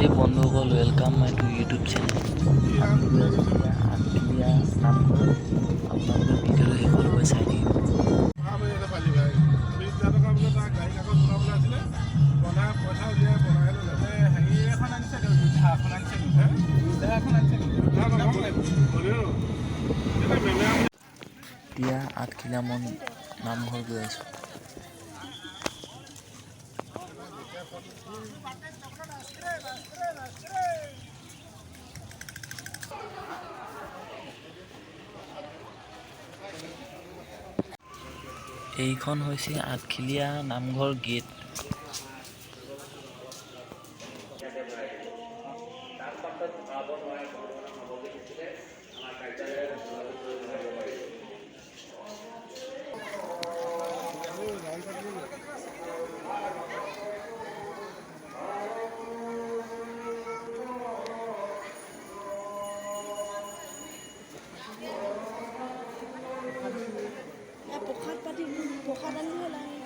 Hey বন্ধুসকল, welcome my to YouTube channel. আমি গৈ আছোঁ এতিয়া আঠখিলীয়া নামঘৰ। আপোনালোকে ভিডিঅ'টো শেষলৈকে চাই থাকিব। এতিয়া আঠখিলীয়া নামঘৰ গৈ আছোঁ। এইখন হৈছে আঠখিলীয়া নামঘৰ গেট। প্ৰসাদ আনিব লাগে।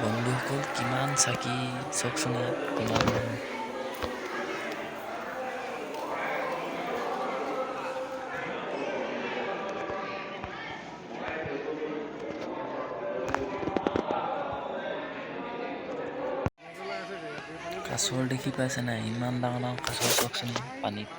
বন্ধুসকল, কিমান চাকি চাওকচোন, ইয়াত কিমান মানুহ। কাছৰ দেখি পাইছে নাই? ইমান ডাঙৰ ডাঙৰ কাছৰ চাওকচোন পানীত।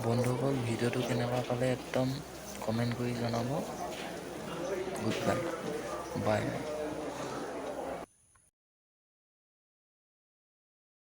বন্ধুসকল, ভিডিঅ'টো কেনেকুৱা পালে একদম কমেণ্ট কৰি জনাব। Good bye, bye bye.